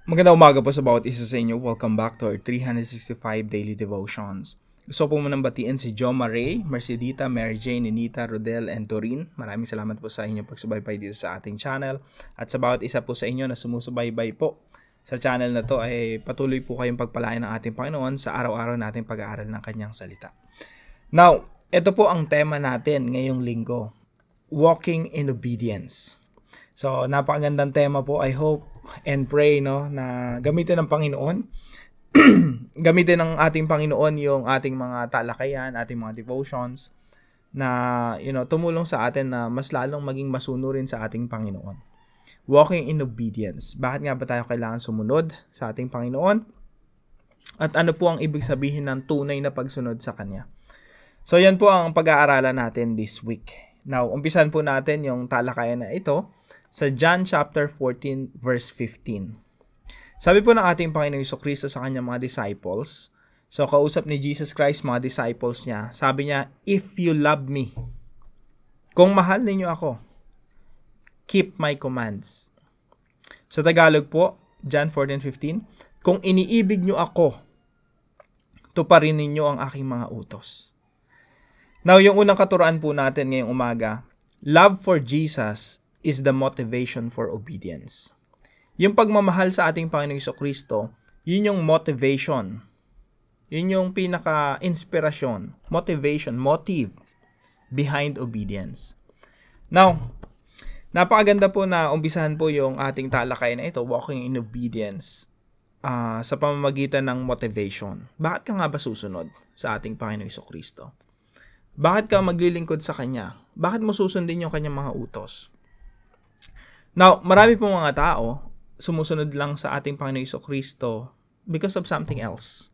Magandang umaga po sa bawat isa sa inyo. Welcome back to our 365 Daily Devotions. Gusto po munang batiin si Jo Marie, Mercedita, Mary Jane, Ninita, Rodel, and Torin. Maraming salamat po sa inyong pagsubaybay dito sa ating channel. At sa bawat isa po sa inyo na sumusubaybay po sa channel na to ay patuloy po kayong pagpalain ng ating Panginoon sa araw-araw nating pag-aaral ng Kanyang salita. Now, ito po ang tema natin ngayong linggo. Walking in Obedience. So, napakagandang tema po. I hope and pray na gamitin ng Panginoon. Gamitin ng ating Panginoon yung ating mga talakayan, ating mga devotions na tumulong sa atin na mas lalong maging masunurin sa ating Panginoon. Walking in obedience. Bakit nga ba tayo kailangan sumunod sa ating Panginoon? At ano po ang ibig sabihin ng tunay na pagsunod sa Kanya? So, yan po ang pag-aaralan natin this week. Now, umpisan po natin yung talakayan na ito sa John chapter 14 verse 15. Sabi po ng ating Panginoong Jesucristo sa kanyang mga disciples, so kausap ni Jesus Christ mga disciples niya, sabi niya, "If you love me, kung mahal ninyo ako, keep my commands." Sa Tagalog po, John 14:15, "Kung iniibig nyo ako, tuparin ninyo ang aking mga utos." Now, yung unang katuruan po natin ngayong umaga, love for Jesus is the motivation for obedience. Yung pagmamahal sa ating Panginoong Jesucristo, yun yung motivation. Yun yung pinaka-inspirasyon, motive behind obedience. Now, napakaganda po na umpisahan po yung ating talakay na ito, walking in obedience, sa pamamagitan ng motivation. Bakit ka nga ba susunod sa ating Panginoong Jesucristo? Bakit ka maglilingkod sa Kanya? Bakit mo susundin yung Kanyang mga utos? Now, marami pong mga tao sumusunod lang sa ating Panginoong Jesucristo because of something else.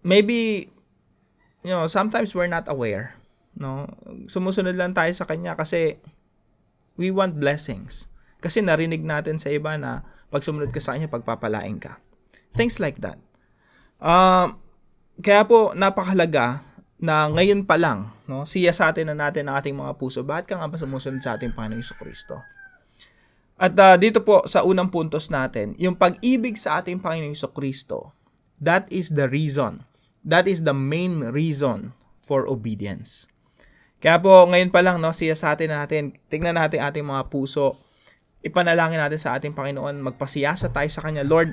Maybe, sometimes we're not aware. No? Sumusunod lang tayo sa Kanya kasi we want blessings. Kasi narinig natin sa iba na pag sumunod ka sa Kanya, pagpapalain ka. Things like that. Kaya po, napakahalaga na ngayon pa lang, siya sa atin na natin ang ating mga puso. Bakit ka nga ba sumusunod sa ating Panginoong Jesucristo? At dito po sa unang puntos natin, yung pag-ibig sa ating Panginoong Jesucristo, that is the reason. That is the main reason for obedience. Kaya po ngayon pa lang, siya sa atin na natin, tingnan natin ating mga puso, ipanalangin natin sa ating Panginoon, magpasiyasa tayo sa Kanya. Lord,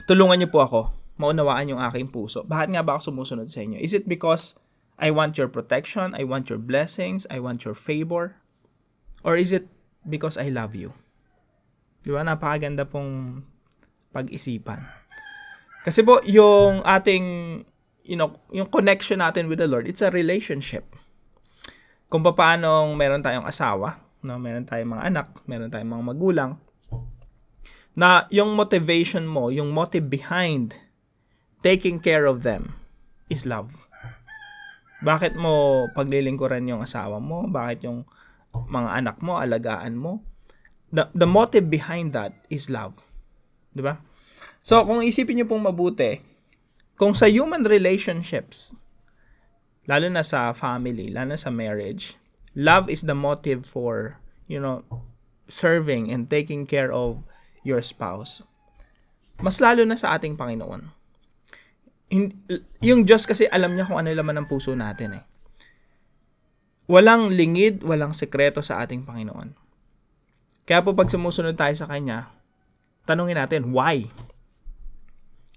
tulungan niyo po ako maunawaan yung aking puso. Bakit nga ba ako sumusunod sa inyo? Is it because I want your protection, I want your blessings, I want your favor? Or is it because I love you? Di ba? Napakaganda pong pag-isipan. Kasi po, yung ating, yung connection natin with the Lord, it's a relationship. Kung paano meron tayong asawa, meron tayong mga anak, meron tayong mga magulang, na yung motivation mo, yung motive behind taking care of them is love. Bakit mo paglilingkuran yung asawa mo? Bakit yung mga anak mo, alagaan mo? The motive behind that is love. Diba? So, kung isipin niyo pong mabuti, kung sa human relationships, lalo na sa family, lalo na sa marriage, love is the motive for, serving and taking care of your spouse. Mas lalo na sa ating Panginoon. Yung Diyos kasi alam niya kung ano laman ng puso natin eh. Walang lingid, walang sekreto sa ating Panginoon. Kaya po pag sumusunod tayo sa Kanya, tanungin natin, why?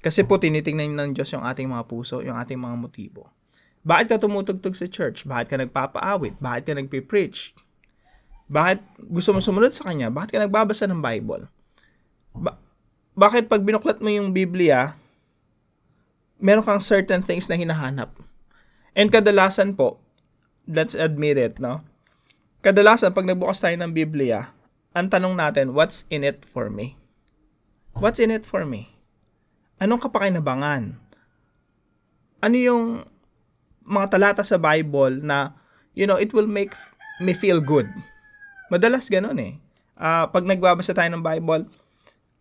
Kasi po tinitingnan ng Diyos yung ating mga puso, yung ating mga motibo. Bakit ka tumutugtog sa church? Bakit ka nagpapaawit? Bakit ka nagpipreach? Bakit gusto mo sumunod sa Kanya? Bakit ka nagbabasa ng Bible? Bakit pag binuklat mo yung Biblia, meron kang certain things na hinahanap? And kadalasan po, let's admit it, kadalasan pag nagbukas tayo ng Biblia, ang tanong natin, what's in it for me? What's in it for me? Anong kapakinabangan? Ano yung mga talata sa Bible na, it will make me feel good? Madalas ganun eh. Pag nagbabasa tayo ng Bible,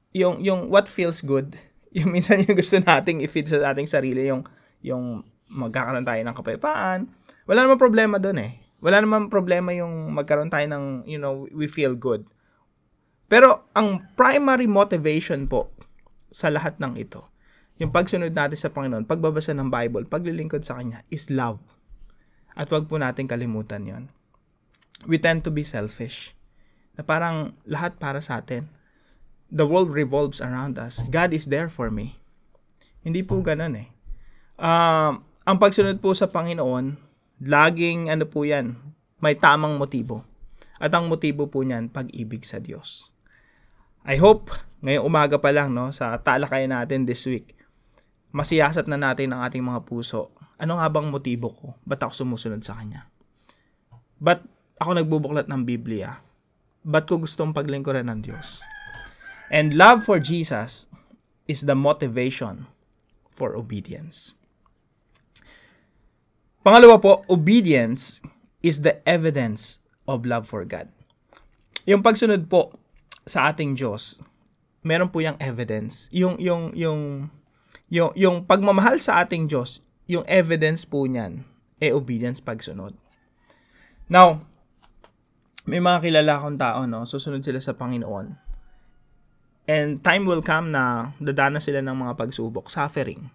yung what feels good, yung minsan yung gusto nating i-feed sa ating sarili, yung magkakaroon tayo ng kapayapaan. Wala namang problema doon eh. Wala namang problema yung magkaroon tayo ng, we feel good. Pero ang primary motivation po sa lahat ng ito, yung pagsunod natin sa Panginoon, pagbabasa ng Bible, paglilingkod sa Kanya, is love. At wag po natin kalimutan yon. We tend to be selfish. Na parang lahat para sa atin. The world revolves around us. God is there for me. Hindi po ganun eh. Ang pagsunod po sa Panginoon, laging po yan, may tamang motibo. At ang motibo po niyan, pag-ibig sa Diyos. I hope, ngayong umaga pa lang, no, sa talakayan natin this week, masiyasat na natin ang ating mga puso. Ano nga bang motibo ko? Ba't ako sumusunod sa Kanya? Ba't ako nagbubuklat ng Biblia? Ba't ko gustong paglingkuran ng Diyos? And love for Jesus is the motivation for obedience. Pangalawa po, obedience is the evidence of love for God. Yung pagsunod po sa ating Diyos, meron po yung evidence. Yung pagmamahal sa ating Diyos, yung evidence po niyan, obedience, pagsunod. Now, may mga kilala akong tao, no, susunod sila sa Panginoon. And time will come na dadanas sila ng mga pagsubok, suffering.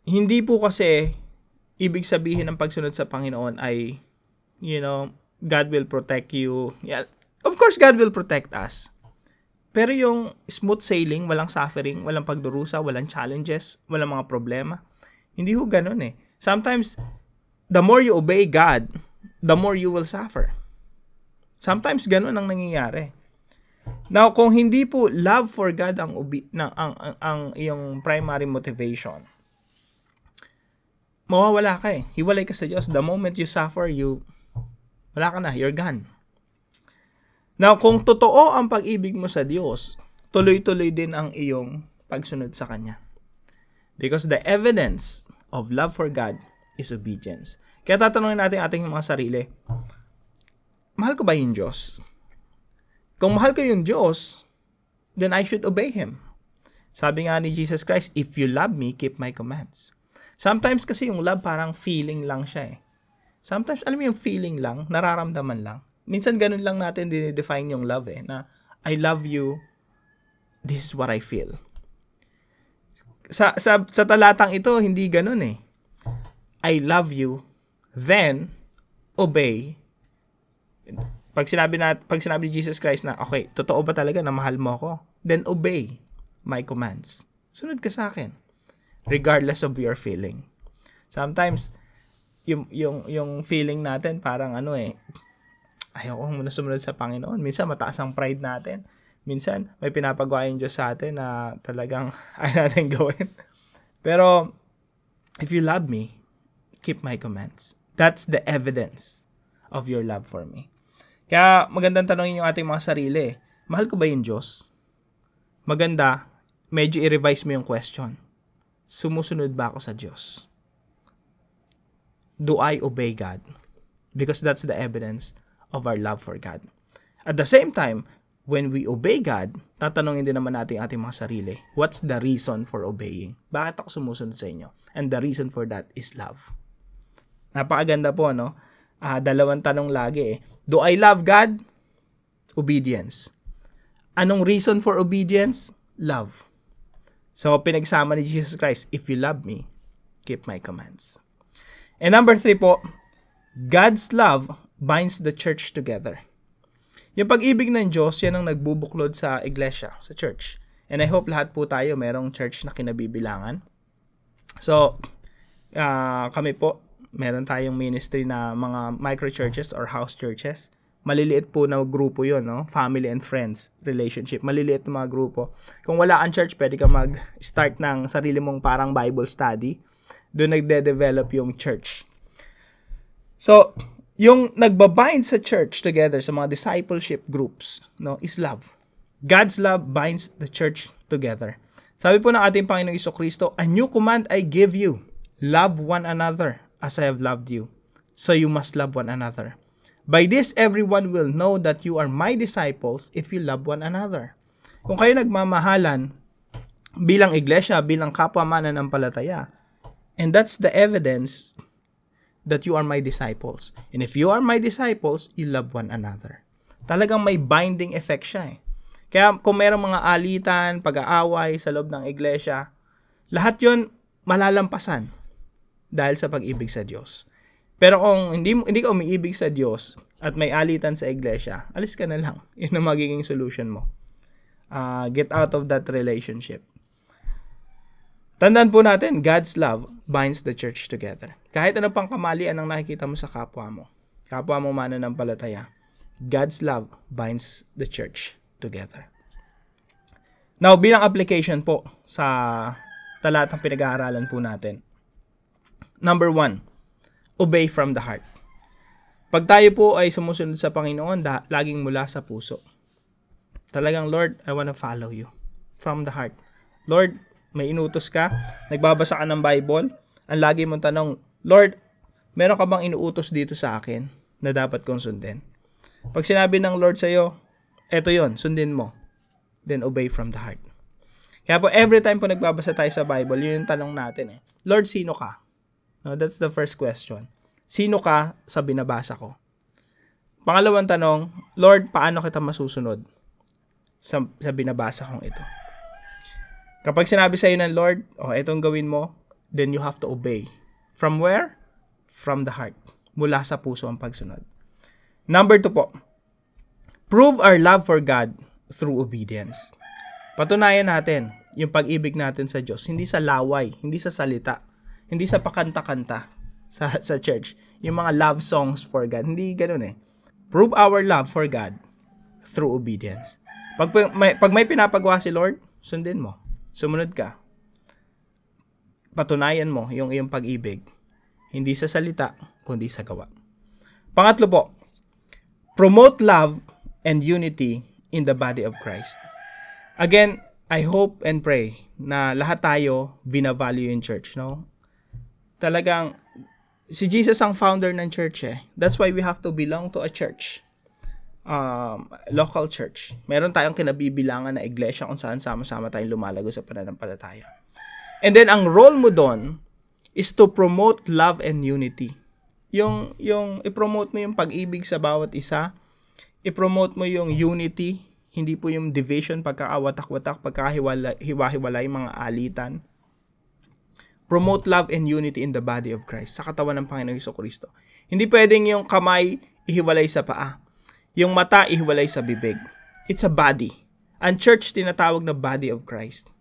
Hindi po kasi ibig sabihin ng pagsunod sa Panginoon ay, God will protect you. Yeah, of course, God will protect us. Pero yung smooth sailing, walang suffering, walang pagdurusa, walang challenges, walang mga problema, hindi ho ganun eh. Sometimes, the more you obey God, the more you will suffer. Sometimes ganun ang nangyayari. Now, kung hindi po love for God ang iyong primary motivation, mawawala ka eh. Hiwalay ka sa Diyos. The moment you suffer, wala ka na. You're gone. Now, kung totoo ang pag-ibig mo sa Diyos, tuloy-tuloy din ang iyong pagsunod sa Kanya. Because the evidence of love for God is obedience. Kaya tatanungin natin ating mga sarili, mahal ko ba yung Diyos? Kung mahal ko yung Diyos, then I should obey Him. Sabi nga ni Jesus Christ, if you love me, keep my commands. Sometimes kasi yung love parang feeling lang siya eh. Sometimes, alam mo yung feeling lang, nararamdaman lang. Minsan ganun lang natin dinidefine yung love eh, na I love you, this is what I feel. Sa talatang ito, hindi ganun eh. I love you, then obey. Pag sinabi ni Jesus Christ na, okay, totoo ba talaga na mahal mo ako? Then obey my commands. Sunod ka sa akin. Regardless of your feeling. Sometimes, yung feeling natin parang ayoko muna sumunod sa Panginoon. Minsan, mataas ang pride natin. Minsan, may pinapagawa yung Diyos sa atin na talagang ayaw natin gawin. Pero, if you love me, keep my commands. That's the evidence of your love for me. Kaya, magandang tanongin yung ating mga sarili. Mahal ko ba yung Diyos? Maganda, medyo i-revise mo yung question. Sumusunod ba ako sa Diyos? Do I obey God? Because that's the evidence of our love for God. At the same time, when we obey God, tatanungin din naman natin ating mga sarili, what's the reason for obeying? Bakit ako sumusunod sa inyo? And the reason for that is love. Napakaganda po, no? Dalawang tanong lagi eh. Do I love God? Obedience. Anong reason for obedience? Love. So, pinagsama ni Jesus Christ, if you love me, keep my commands. And number 3 po, God's love binds the church together. Yung pag-ibig ng Diyos, yan ang nagbubuklod sa iglesia, sa church. And I hope lahat po tayo merong church na kinabibilangan. So, kami po, meron tayong ministry na mga micro-churches or house churches. Maliliit po na grupo yon, no? Family and friends relationship. Maliliit na mga grupo. Kung wala kang church, pwede ka mag-start ng sarili mong parang Bible study. Doon nagde-develop yung church. So, yung nagbabind sa church together, sa mga discipleship groups, no, is love. God's love binds the church together. Sabi po ng ating Panginoong Jesucristo, a new command I give you, love one another as I have loved you. So you must love one another. By this, everyone will know that you are my disciples if you love one another. Kung kayo nagmamahalan bilang iglesia, bilang kapwa mananampalataya, and that's the evidence that you are my disciples. And if you are my disciples, you love one another. talagang may binding effect siya eh. Kaya kung mayroong mga alitan, pag-aaway sa loob ng iglesia, lahat yon malalampasan dahil sa pag-ibig sa Diyos. Pero kung hindi ka umiibig sa Diyos at may alitan sa iglesia, alis ka na lang. Yun ang magiging solution mo. Get out of that relationship. Tandaan po natin, God's love binds the church together. Kahit ano pang kamalian ang nakikita mo sa kapwa mo mananampalataya, God's love binds the church together. Now, bilang application po sa talatang pinag-aaralan po natin. Number 1, obey from the heart. Pag tayo po ay sumusunod sa Panginoon, laging mula sa puso. Talagang, Lord, I wanna follow you. From the heart. Lord, may inutos ka, nagbabasa ka ng Bible, ang lagi mong tanong, Lord, meron ka bang inuutos dito sa akin na dapat kong sundin? Pag sinabi ng Lord sa'yo, eto yon, sundin mo. Then obey from the heart. Kaya po, every time po nagbabasa tayo sa Bible, yun yung tanong natin eh. Lord, sino ka? No, that's the first question. Sino ka sa binabasa ko? Pangalawang tanong, Lord, paano kita masusunod sa binabasa kong ito? Kapag sinabi sa'yo ng Lord, etong gawin mo, then you have to obey. From where? From the heart. Mula sa puso ang pagsunod. Number 2 po, prove our love for God through obedience. Patunayan natin yung pag-ibig natin sa Diyos, hindi sa laway, hindi sa salita, hindi sa pakanta-kanta sa church. Yung mga love songs for God, hindi ganun eh. Prove our love for God through obedience. Pag may pinapagawa si Lord, sundin mo. Sumunod ka. Patunayan mo yung iyong pag-ibig. Hindi sa salita, kundi sa gawa. Pangatlo po, promote love and unity in the body of Christ. Again, I hope and pray na lahat tayo binavalue in church, no? Talagang, si Jesus ang founder ng church eh. That's why we have to belong to a church. Local church. Meron tayong kinabibilangan na iglesia kung saan sama-sama tayong lumalago sa pananampalataya. And then, ang role mo doon is to promote love and unity. Yung i-promote mo yung pag-ibig sa bawat isa, i-promote mo yung unity, hindi po yung division, pagkaawatak-watak, pagkahiwa-hiwalay, mga alitan. Promote love and unity in the body of Christ, sa katawan ng Panginoong Jesucristo. Hindi pwedeng yung kamay ihiwalay sa paa, yung mata ihiwalay sa bibig. It's a body. Ang church tinatawag na body of Christ.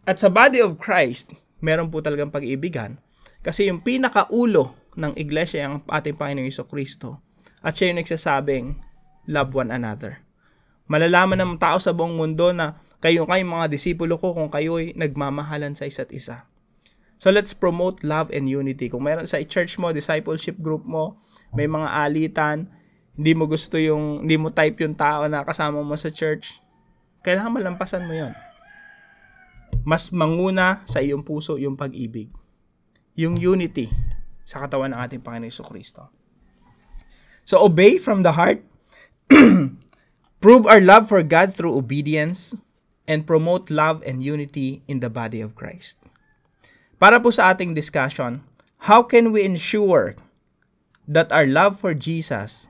At sa body of Christ, meron po talagang pag-iibigan kasi yung pinakaulo ng iglesia ang ating Panginoong Jesucristo at siya yung nagsasabing, love one another. Malalaman ng tao sa buong mundo na kayo mga disipulo ko kung kayo'y nagmamahalan sa isa't isa. So let's promote love and unity. Kung meron sa church mo, discipleship group mo, may mga alitan, hindi mo type yung tao na kasama mo sa church, kailangan malampasan mo yon. Mas manguna sa iyong puso yung pag-ibig. Yung unity sa katawan ng ating Panginoon Jesucristo. So obey from the heart, prove our love for God through obedience, and promote love and unity in the body of Christ. Para po sa ating discussion, how can we ensure that our love for Jesus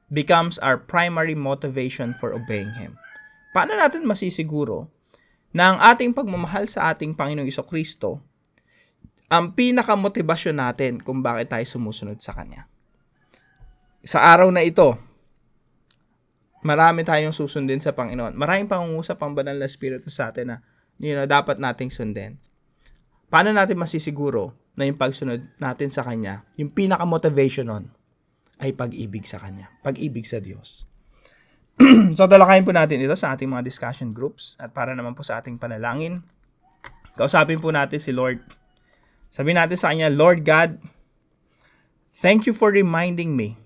becomes our primary motivation for obeying Him? Paano natin masisiguro na ang ating pagmamahal sa ating Panginoong Jesucristo ang pinakamotibasyon natin kung bakit tayo sumusunod sa Kanya? Sa araw na ito, marami tayong susundin sa Panginoon. Maraming pangungusap ang Banal na Espiritu sa atin na dapat nating sundin. Paano natin masisiguro na yung pagsunod natin sa Kanya, yung pinaka-motivation nun, ay pag-ibig sa Kanya, pag-ibig sa Diyos. So, talakayin po natin ito sa ating mga discussion groups at para naman po sa ating panalangin, kausapin po natin si Lord. Sabihin natin sa Kanya, Lord God, thank you for reminding me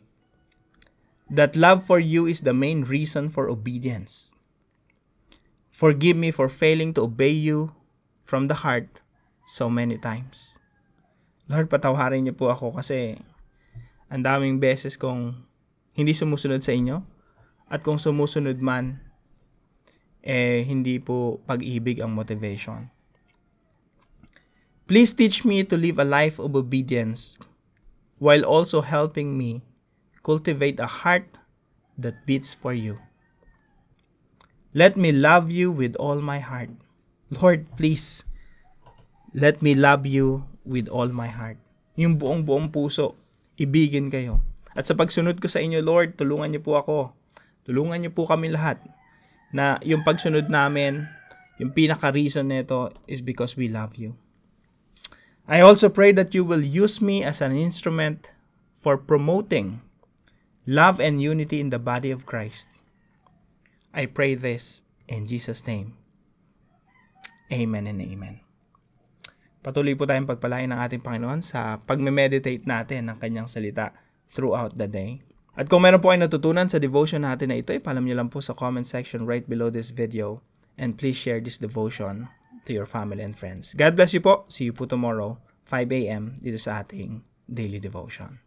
that love for you is the main reason for obedience. Forgive me for failing to obey you from the heart so many times. Lord, patawarin niyo po ako kasi ang daming beses kong hindi sumusunod sa inyo at kung sumusunod man, hindi po pag-ibig ang motivation. Please teach me to live a life of obedience while also helping me cultivate a heart that beats for you. Let me love you with all my heart. Lord, please, let me love you with all my heart. Yung buong puso, ibigin kayo. At sa pagsunod ko sa inyo, Lord, tulungan niyo po ako. Tulungan niyo po kami lahat na yung pagsunod namin, yung pinaka-reason nito is because we love you. I also pray that you will use me as an instrument for promoting love and unity in the body of Christ. I pray this in Jesus' name. Amen and amen. Patuloy po tayong pagpalain ng ating Panginoon sa pagme-meditate natin ng kanyang salita throughout the day. At kung meron po ay natutunan sa devotion natin na ito, ipalam niyo lang po sa comment section right below this video. And please share this devotion to your family and friends. God bless you po. See you po tomorrow, 5 a.m. dito sa ating daily devotion.